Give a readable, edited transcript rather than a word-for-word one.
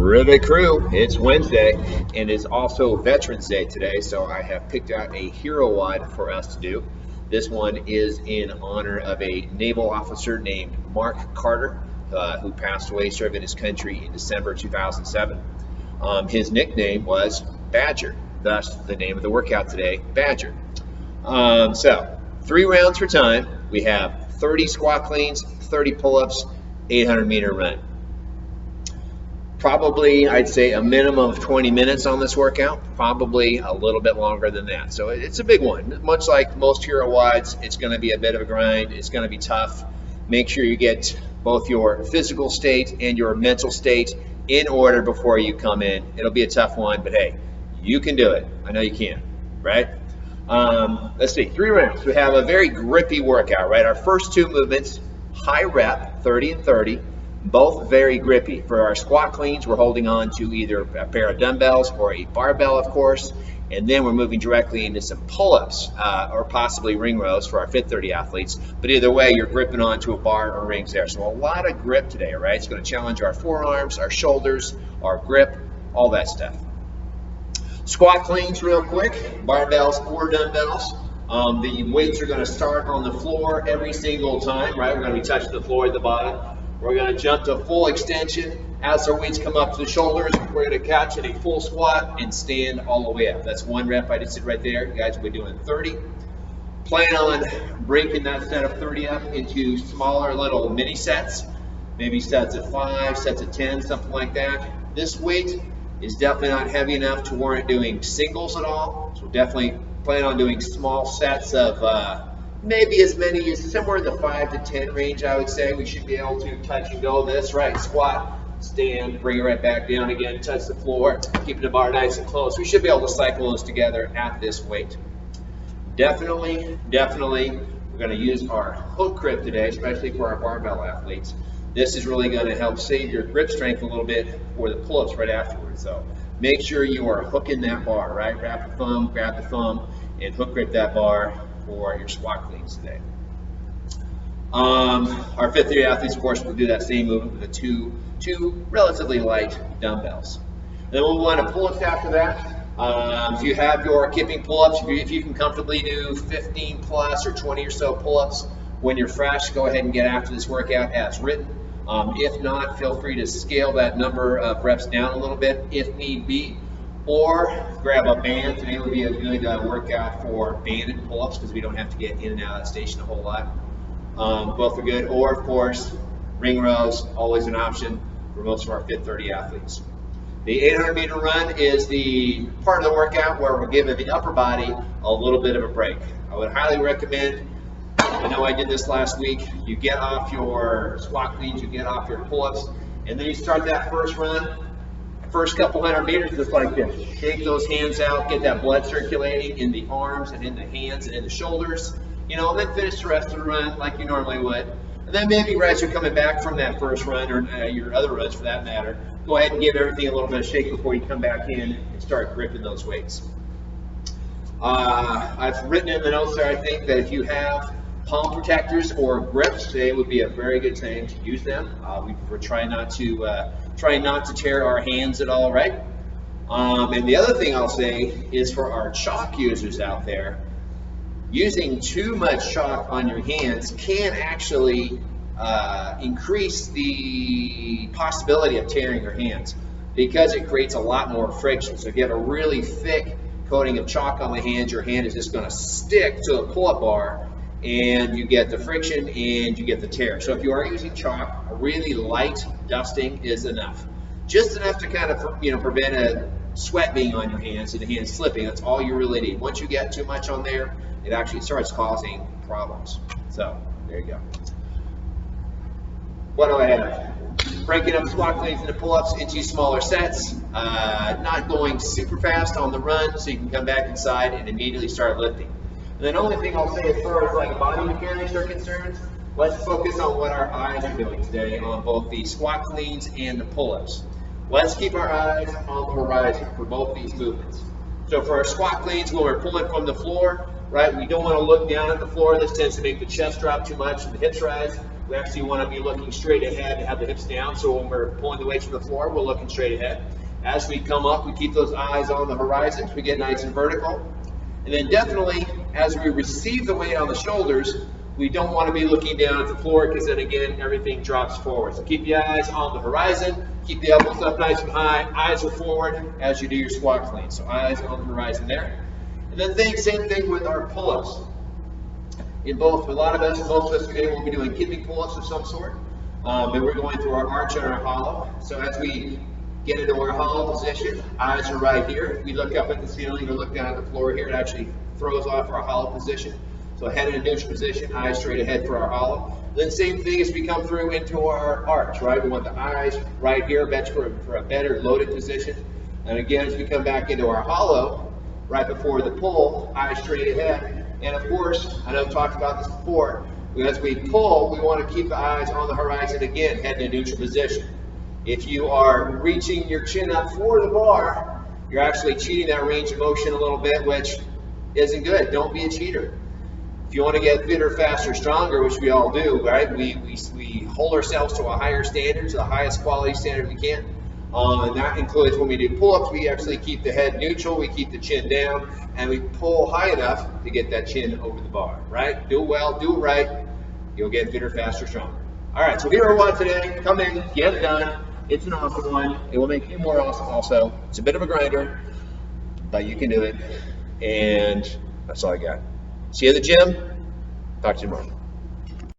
Rivet crew, it's Wednesday and it's also Veterans Day today, so I have picked out a hero wad for us to do. This one is in honor of a naval officer named Mark Carter, who passed away serving his country in December 2007. His nickname was Badger, thus the name of the workout today, Badger. So 3 rounds for time. We have 30 squat cleans, 30 pull-ups, 800-meter run. Probably, I'd say a minimum of 20 minutes on this workout, probably a little bit longer than that. So it's a big one. Much like most hero wads, it's going to be a bit of a grind. It's going to be tough. Make sure you get both your physical state and your mental state in order before you come in. It'll be a tough one, but hey, you can do it. I know you can, right? Let's see, 3 rounds. We have a very grippy workout, right? Our first 2 movements, high rep, 30 and 30. Both very grippy. For our squat cleans, we're holding on to either a pair of dumbbells or a barbell, of course, and then we're moving directly into some pull-ups or possibly ring rows for our Fit 30 athletes. But either way, you're gripping onto a bar or rings there. So a lot of grip today, right? It's going to challenge our forearms, our shoulders, our grip, all that stuff. Squat cleans real quick, barbells or dumbbells. The weights are going to start on the floor every single time, right? We're going to be touching the floor at the bottom. We're going to jump to full extension. As our weights come up to the shoulders, we're going to catch in a full squat and stand all the way up. That's 1 rep I just did right there. You guys will be doing 30. Plan on breaking that set of 30 up into smaller little mini sets, maybe sets of 5, sets of 10, something like that. This weight is definitely not heavy enough to warrant doing singles at all. So definitely plan on doing small sets of maybe as many as somewhere in the 5 to 10 range, I would say. We should be able to touch and go this, right? Squat, stand, bring it right back down again, touch the floor, keeping the bar nice and close. We should be able to cycle those together at this weight. Definitely, we're going to use our hook grip today, especially for our barbell athletes. This is really going to help save your grip strength a little bit for the pull-ups right afterwards. So make sure you are hooking that bar, right? Grab the thumb, and hook grip that bar for your squat cleans today. Our Fit 30 athletes, of course, will do that same movement with the two relatively light dumbbells. And then we'll move on to pull-ups after that. If you have your kipping pull-ups, if you can comfortably do 15 plus or 20 or so pull-ups when you're fresh, go ahead and get after this workout as written. If not, feel free to scale that number of reps down a little bit if need be. Or grab a band. Today would be a good workout for banded pull-ups because we don't have to get in and out of that station a whole lot. Both are good. Or, of course, ring rows, always an option for most of our Fit 30 athletes. The 800-meter run is the part of the workout where we're giving the upper body a little bit of a break. I would highly recommend, I know I did this last week, you get off your squat cleans, you get off your pull-ups, and then you start that first run. First couple 100 meters just like this. Shake those hands out, get that blood circulating in the arms and in the hands and in the shoulders, and then finish the rest of the run like you normally would. And then maybe as you're coming back from that first run, or your other runs for that matter, go ahead and give everything a little bit of shake before you come back in and start gripping those weights. I've written in the notes there, I think, that if you have palm protectors or grips, today would be a very good time to use them. We're trying not to tear our hands at all, right? And the other thing I'll say is for our chalk users out there, using too much chalk on your hands can actually increase the possibility of tearing your hands because it creates a lot more friction. So if you have a really thick coating of chalk on the hands, your hand is just going to stick to the pull-up bar, and you get the friction and you get the tear. So if you are using chalk, a really light dusting is enough. Just enough to kind of prevent a sweat being on your hands and the hands slipping. That's all you really need. Once you get too much on there, it actually starts causing problems. So there you go. What do I have? Breaking up squat cleans into pull-ups into smaller sets. Not going super fast on the run so you can come back inside and immediately start lifting. And then the only thing I'll say as far as like body mechanics are concerned, let's focus on what our eyes are doing today on both the squat cleans and the pull-ups. Let's keep our eyes on the horizon for both these movements. So for our squat cleans, when we're pulling from the floor, right, we don't want to look down at the floor. This tends to make the chest drop too much and the hips rise. We actually want to be looking straight ahead and have the hips down, so when we're pulling the weights from the floor, we're looking straight ahead. As we come up, we keep those eyes on the horizon, so we get nice and vertical. And then definitely, as we receive the weight on the shoulders, we don't want to be looking down at the floor, because then again, everything drops forward. So keep the eyes on the horizon, keep the elbows up nice and high, eyes are forward as you do your squat clean. So eyes on the horizon there. And then same thing with our pull-ups. In both, a lot of us, most of us today will be doing kidney pull-ups of some sort. And we're going through our arch and our hollow. So as we get into our hollow position, eyes are right here. If we look up at the ceiling or look down at the floor here, it actually throws off our hollow position. So head in a neutral position, eyes straight ahead for our hollow. Then same thing as we come through into our arch, right? We want the eyes right here, bench for a better loaded position. And again, as we come back into our hollow, right before the pull, eyes straight ahead. And of course, I know I've talked about this before, as we pull, we want to keep the eyes on the horizon again, head in a neutral position. If you are reaching your chin up for the bar, you're actually cheating that range of motion a little bit, which isn't good. Don't be a cheater. If you want to get fitter, faster, stronger, which we all do, right? We hold ourselves to a higher standard, to the highest quality standard we can. And that includes when we do pull-ups, we actually keep the head neutral, we keep the chin down, and we pull high enough to get that chin over the bar, right? Do it well, do it right, you'll get fitter, faster, stronger. All right, so hero one today, come in, get it done. It's an awesome one. It will make you more awesome also. It's a bit of a grinder, but you can do it. And that's all I got. See you at the gym. Talk to you tomorrow.